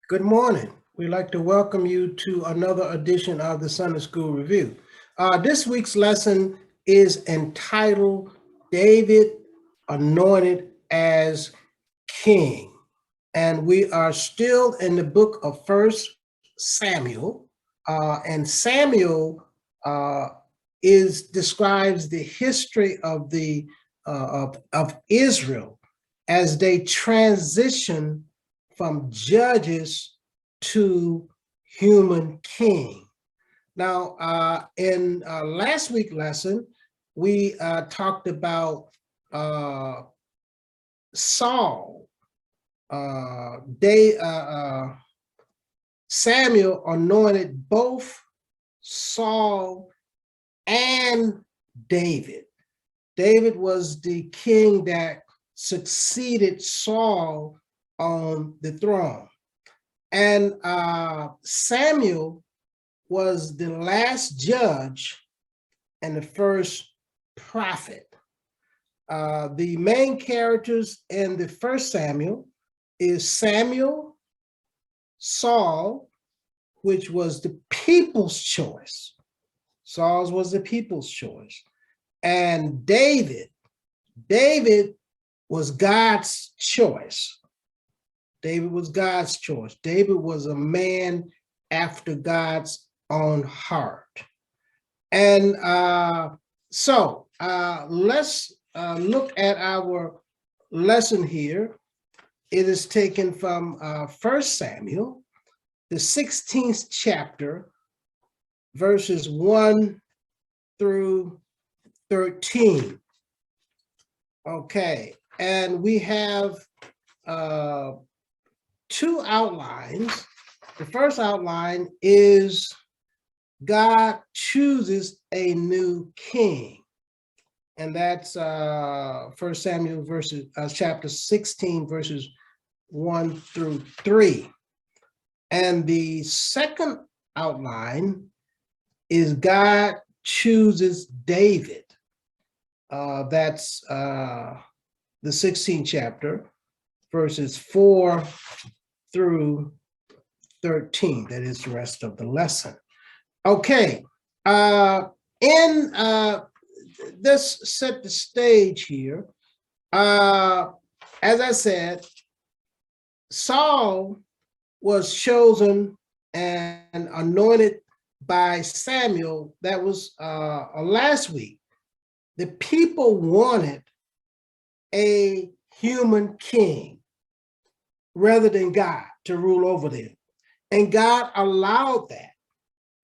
Good morning. We'd like to welcome you to another edition of the Sunday School Review. This week's lesson is entitled David Anointed as King. And we are still in the book of First Samuel. And Samuel describes the history of Israel as they transition from judges to human king. Now, in last week's lesson, we talked about Saul. Samuel anointed both Saul and David. David was the king that succeeded Saul on the throne. And Samuel was the last judge and the first prophet. The main characters in the first Samuel is Samuel, Saul, which was the people's choice. Saul's was the people's choice. And David. David was God's choice. David was God's choice. David was a man after God's own heart. And so let's look at our lesson here. It is taken from 1 Samuel, the 16th chapter, verses 1 through 13. Okay, and we have two outlines. The first outline is God chooses a new king. And that's 1 Samuel chapter 16, verses 1 through 3. And the second outline is God chooses David. That's the 16th chapter, verses 4 through 13. That is the rest of the lesson. Okay, let's set the stage here. As I said, Saul was chosen and anointed by Samuel. That was last week. The people wanted a human king rather than God to rule over them. And God allowed that.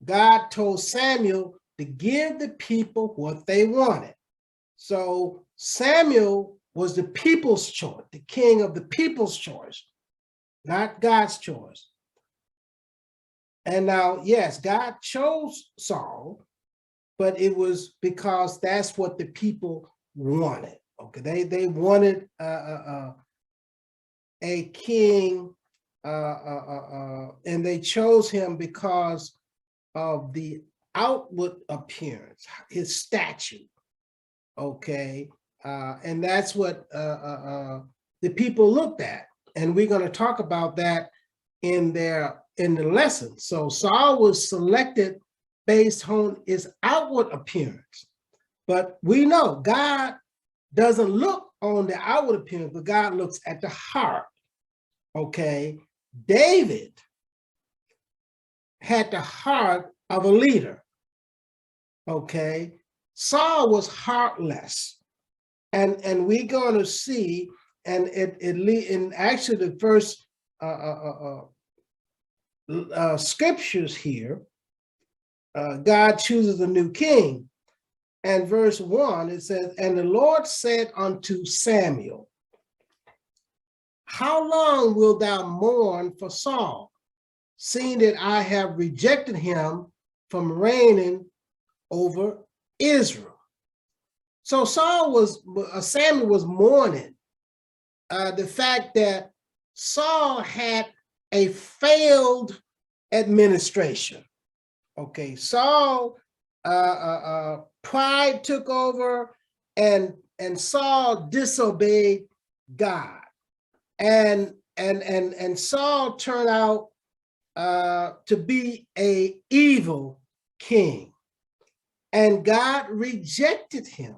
God told Samuel to give the people what they wanted. So Samuel was the people's choice, the king of the people's choice, not God's choice. And now, yes, God chose Saul, but it was because that's what the people wanted. Okay, they wanted a king, and they chose him because of the outward appearance, his stature. Okay, and that's what the people looked at, and we're going to talk about that in the lesson. So Saul was selected based on his outward appearance, but we know God doesn't look on the outward appearance, but God looks at the heart. Okay, David had the heart of a leader. Okay, Saul was heartless, and we're going to see, and in actually the first scriptures here, God chooses a new king. And verse 1, it says, "And the Lord said unto Samuel, how long wilt thou mourn for Saul, seeing that I have rejected him from reigning over Israel?" So Samuel was mourning the fact that Saul had a failed administration. Okay, Saul pride took over, and Saul disobeyed God, and Saul turned out to be an evil king. And God rejected him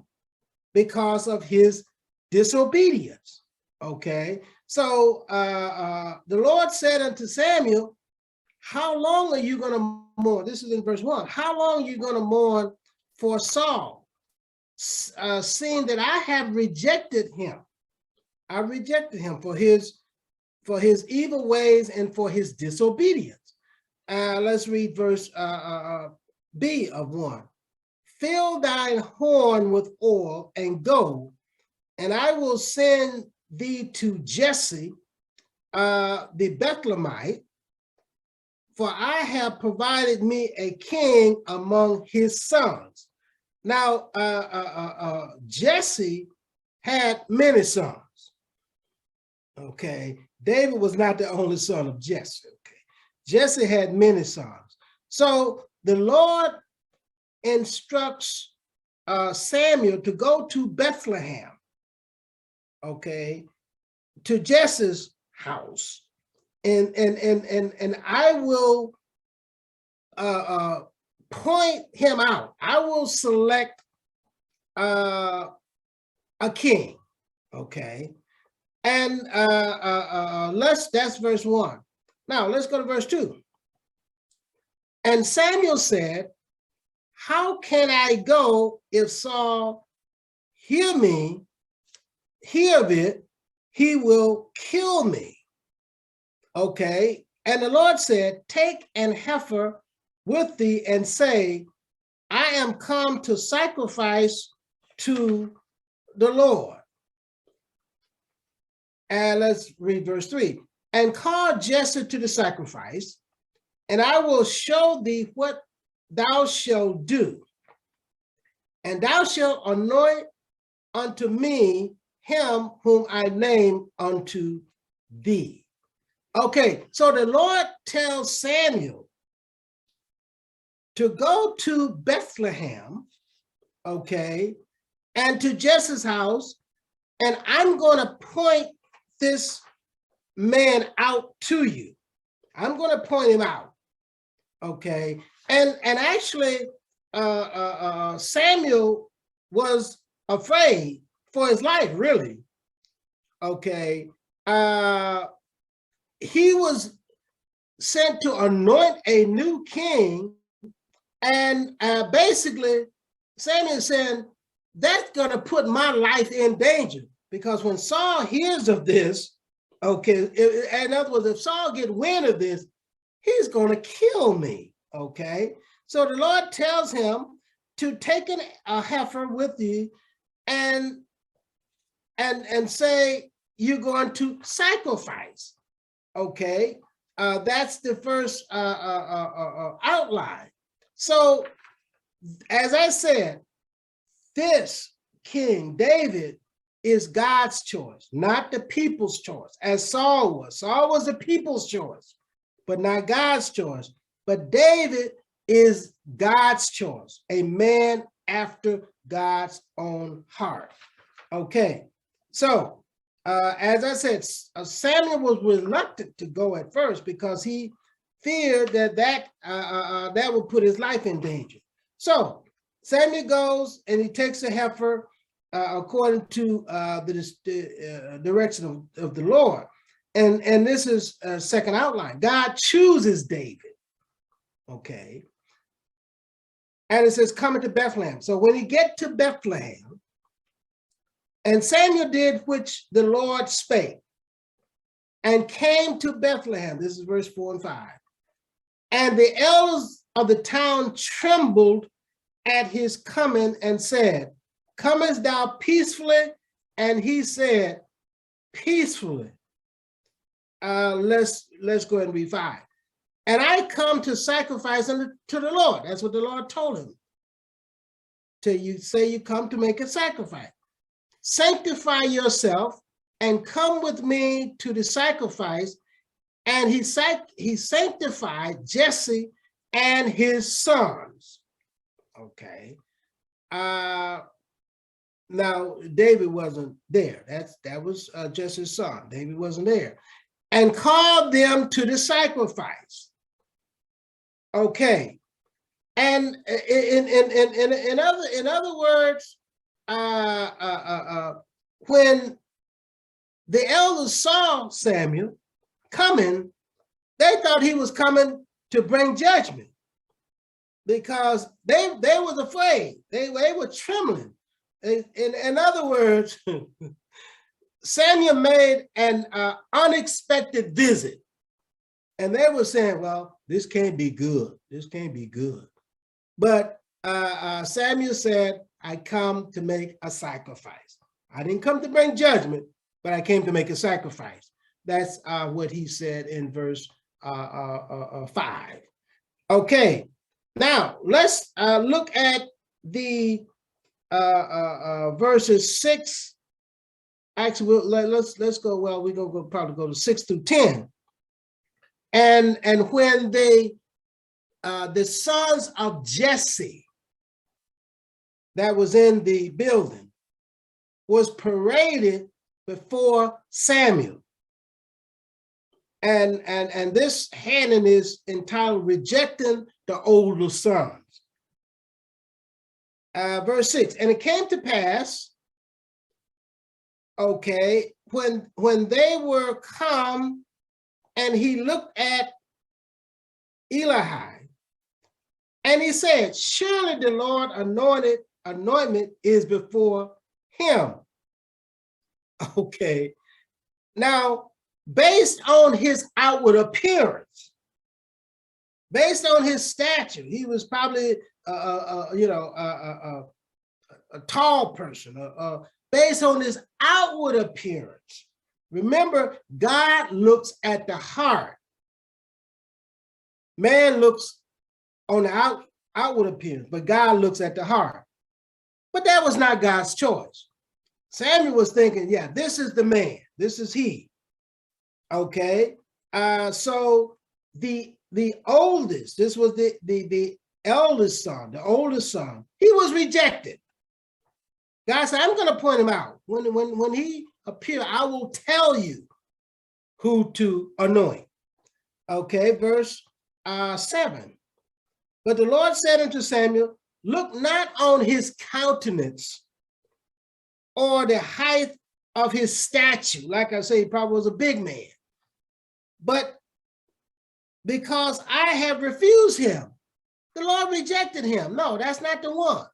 because of his disobedience. Okay, so the Lord said unto Samuel, how long are you going to mourn? This is in verse 1. How long are you going to mourn for Saul, seeing that I have rejected him? I rejected him for his evil ways and for his disobedience. Let's read verse B of 1. Fill thine horn with oil and go, and I will send thee to Jesse, the Bethlehemite, for I have provided me a king among his sons. Now, Jesse had many sons. Okay, David was not the only son of Jesse. Okay, Jesse had many sons. So the Lord instructs Samuel to go to Bethlehem, okay, to Jesse's house, and I will point him out. I will select a king, okay, and that's verse 1. Now let's go to verse 2. And Samuel said, how can I go if Saul hear of it, he will kill me. Okay. And the Lord said, take an heifer with thee and say, I am come to sacrifice to the Lord. And let's read verse 3. And call Jesse to the sacrifice, and I will show thee what thou shalt do. And thou shalt anoint unto me him whom I name unto thee. Okay, so the Lord tells Samuel to go to Bethlehem, okay, and to Jesse's house, and I'm going to point this man out to you. I'm going to point him out, okay? And actually, Samuel was afraid for his life, really, okay? He was sent to anoint a new king, and basically, Samuel said, that's going to put my life in danger, because when Saul hears of this, okay, in other words, if Saul get wind of this, he's going to kill me, okay? So the Lord tells him to take a heifer with you and say you're going to sacrifice, okay? That's the first outline. So as I said, this King David is God's choice, not the people's choice, as Saul was. Saul was the people's choice, but not God's choice. But David is God's choice, a man after God's own heart. Okay, so as I said, Samuel was reluctant to go at first because he feared that would put his life in danger. So Samuel goes and he takes a heifer according to the direction of the Lord. And this is a second outline. God chooses David, okay? And it says, coming to Bethlehem. So when he get to Bethlehem, and Samuel did which the Lord spake, and came to Bethlehem. This is verse 4 and 5. And the elders of the town trembled at his coming and said, comest thou peacefully? And he said, peacefully. Let's go ahead and read 5. And I come to sacrifice unto the Lord. That's what the Lord told him. Till you say you come to make a sacrifice. Sanctify yourself and come with me to the sacrifice. And he sanctified Jesse and his sons. Okay. Now David wasn't there. That was Jesse's son. David wasn't there. And called them to the sacrifice. Okay. And in other words, when the elders saw Samuel coming, they thought he was coming to bring judgment, because they was afraid. They were trembling. In other words, Samuel made an unexpected visit, and they were saying, well, this can't be good. This can't be good. But Samuel said, I come to make a sacrifice. I didn't come to bring judgment, but I came to make a sacrifice. That's what he said in verse 5. Okay, now let's look at the verses 6. Actually, let's go. Well, we're gonna probably go to 6 through 10. And when they the sons of Jesse that was in the building was paraded before Samuel. And this heading is entitled Rejecting the Older Sons. Verse 6, and it came to pass, okay, when they were come, and he looked at Eli, and he said, surely the Lord anointment is before him. Okay, now based on his outward appearance, based on his stature, he was probably a tall person. Based on his outward appearance, remember, God looks at the heart. Man looks on the outward appearance, but God looks at the heart. But that was not God's choice. Samuel was thinking, yeah, this is the man. This is he. Okay. So the oldest, this was the eldest son, the oldest son, he was rejected. God said, I'm going to point him out. When he appears, I will tell you who to anoint. Okay, verse 7. But the Lord said unto Samuel, look not on his countenance or the height of his stature. Like I say, he probably was a big man. But because I have refused him, the Lord rejected him. No, that's not the one.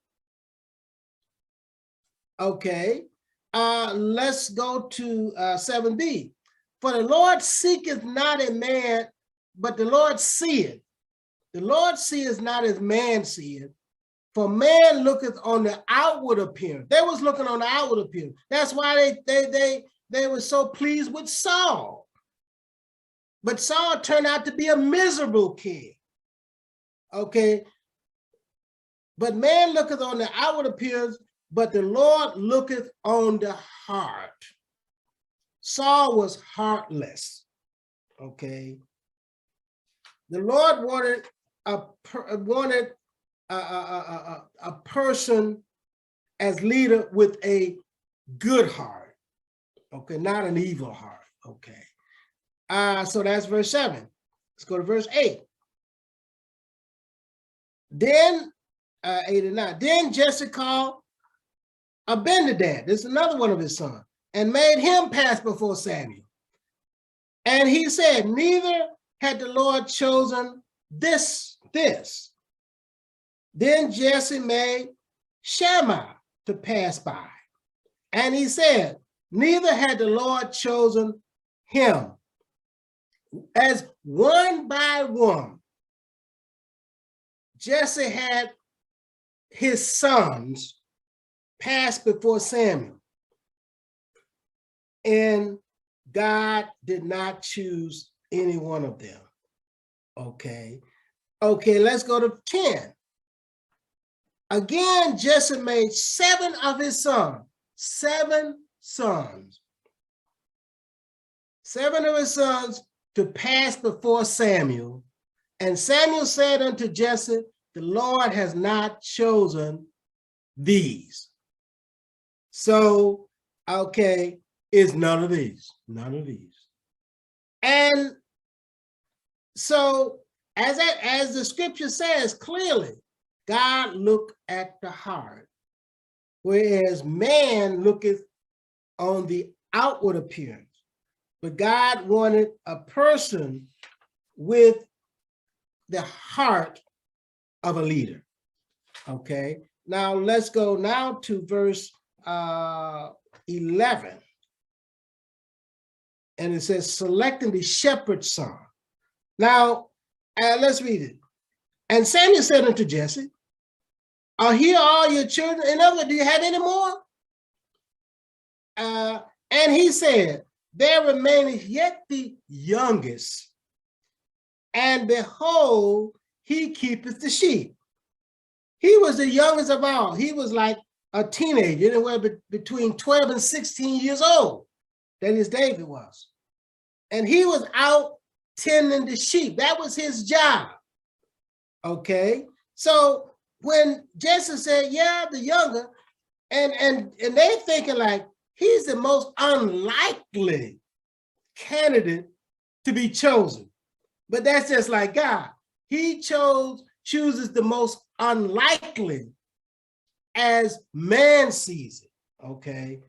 Okay, let's go to 7b. For the Lord seeketh not a man, but the Lord seeth. The Lord seeth not as man seeth. For man looketh on the outward appearance. They was looking on the outward appearance. That's why they were so pleased with Saul. But Saul turned out to be a miserable king. Okay. But man looketh on the outward appearance, but the Lord looketh on the heart. Saul was heartless. Okay. The Lord wanted a person as leader with a good heart. Okay, not an evil heart. Okay. So that's verse 7. Let's go to verse 8. Then 8 and 9. Then Jesse called Abinadab, this is another one of his sons, and made him pass before Samuel. And he said, neither had the Lord chosen this. Then Jesse made Shammah to pass by. And he said, neither had the Lord chosen him. As one by one, Jesse had his sons pass before Samuel. And God did not choose any one of them. Okay. Okay, let's go to 10. Again, Jesse made 7 of his sons. 7 sons. 7 of his sons to pass before Samuel. And Samuel said unto Jesse, the Lord has not chosen these. So, okay, it's none of these. None of these. And so as the scripture says clearly, God looked at the heart, whereas man looketh on the outward appearance. But God wanted a person with the heart of a leader. Okay, now let's go now to verse 11. And it says, selecting the shepherd's son. Now, let's read it. And Samuel said unto Jesse, are here all your children? In other words, do you have any more? And he said, there remaineth yet the youngest, and behold, he keepeth the sheep. He was the youngest of all. He was like a teenager, anywhere between 12 and 16 years old. That is, David was. And he was out tending the sheep. That was his job. Okay. So when Jesse said, yeah, the younger, and they're thinking like, he's the most unlikely candidate to be chosen. But that's just like God. He chooses the most unlikely as man sees it, okay?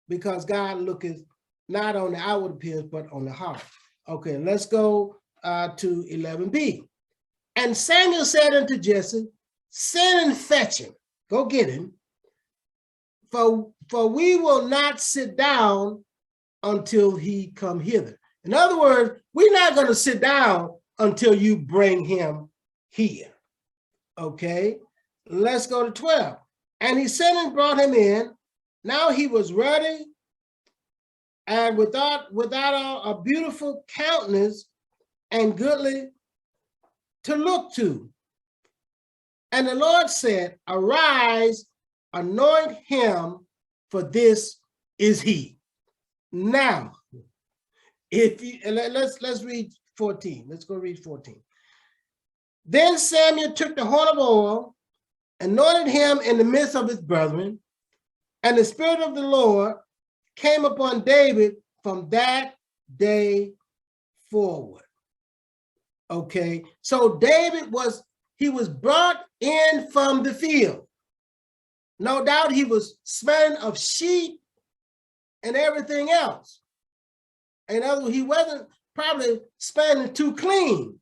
Because God looketh not on the outward appearance, but on the heart. Okay, let's go to 11b. And Samuel said unto Jesse, send and fetch him, go get him, for we will not sit down until he come hither. In other words, we're not going to sit down until you bring him here. Okay, let's go to 12. And he sent and brought him in. Now he was ruddy and without a beautiful countenance and goodly to look to. And the Lord said, arise, anoint him, for this is he. Now, if you let's read 14. Let's go read 14. Then Samuel took the horn of oil, anointed him in the midst of his brethren, and the Spirit of the Lord came upon David from that day forward. Okay, so David was brought in from the field. No doubt he was smelling of sheep and everything else. In other words, he wasn't probably smelling too clean.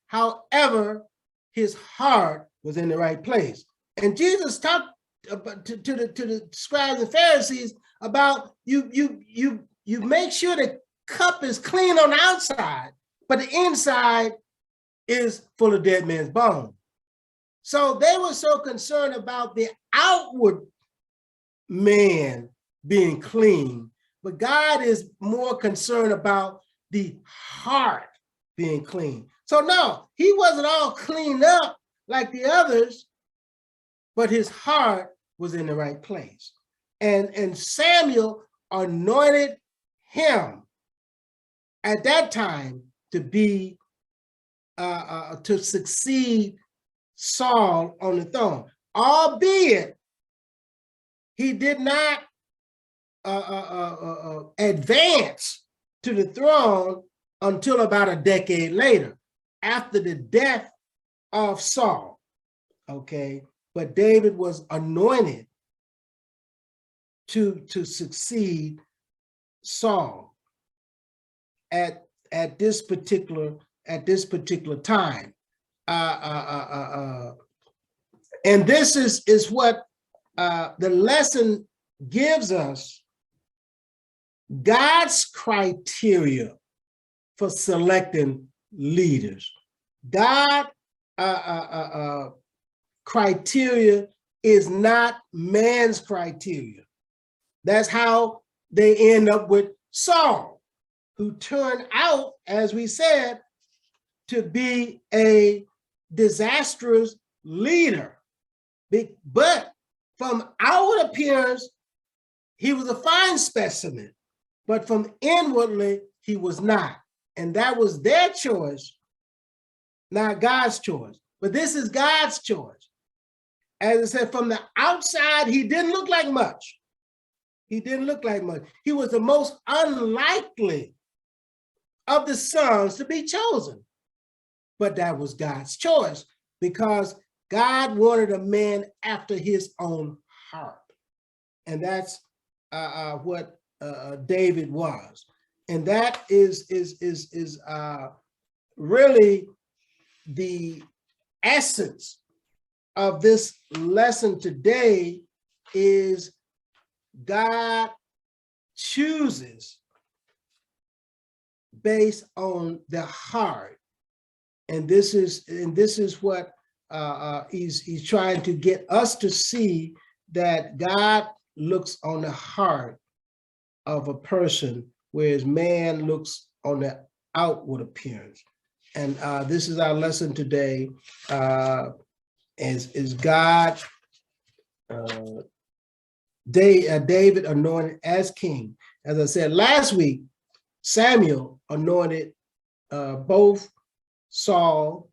However, his heart was in the right place. And Jesus talked to the scribes and Pharisees about you make sure the cup is clean on the outside, but the inside is full of dead man's bone. So they were so concerned about the outward man being clean, but God is more concerned about the heart being clean. So no, he wasn't all cleaned up like the others, but his heart was in the right place. And Samuel anointed him at that time to be to succeed Saul on the throne, albeit he did not advance to the throne until about a decade later, after the death of Saul. Okay, but David was anointed to succeed Saul at this particular time. And this is what the lesson gives us. God's criteria for selecting leaders. God criteria is not man's criteria. That's how they end up with Saul, who turned out, as we said, to be a disastrous leader. But from outward appearance, he was a fine specimen, but from inwardly, he was not. And that was their choice, not God's choice. But this is God's choice. As I said, from the outside, he didn't look like much. He didn't look like much. He was the most unlikely of the sons to be chosen. but that was God's choice because God wanted a man after his own heart. And that's what David was. And that is really the essence of this lesson today is God chooses based on the heart. And this is what he's trying to get us to see, that God looks on the heart of a person, whereas man looks on the outward appearance. And this is our lesson today. Is God David anointed as king? As I said last week, Samuel anointed both Saul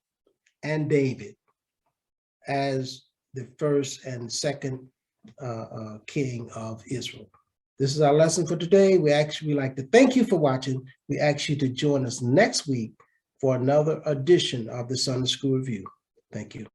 and David as the first and second king of Israel. This is our lesson for today. We like to thank you for watching. We ask you to join us next week for another edition of the Sunday School Review. Thank you.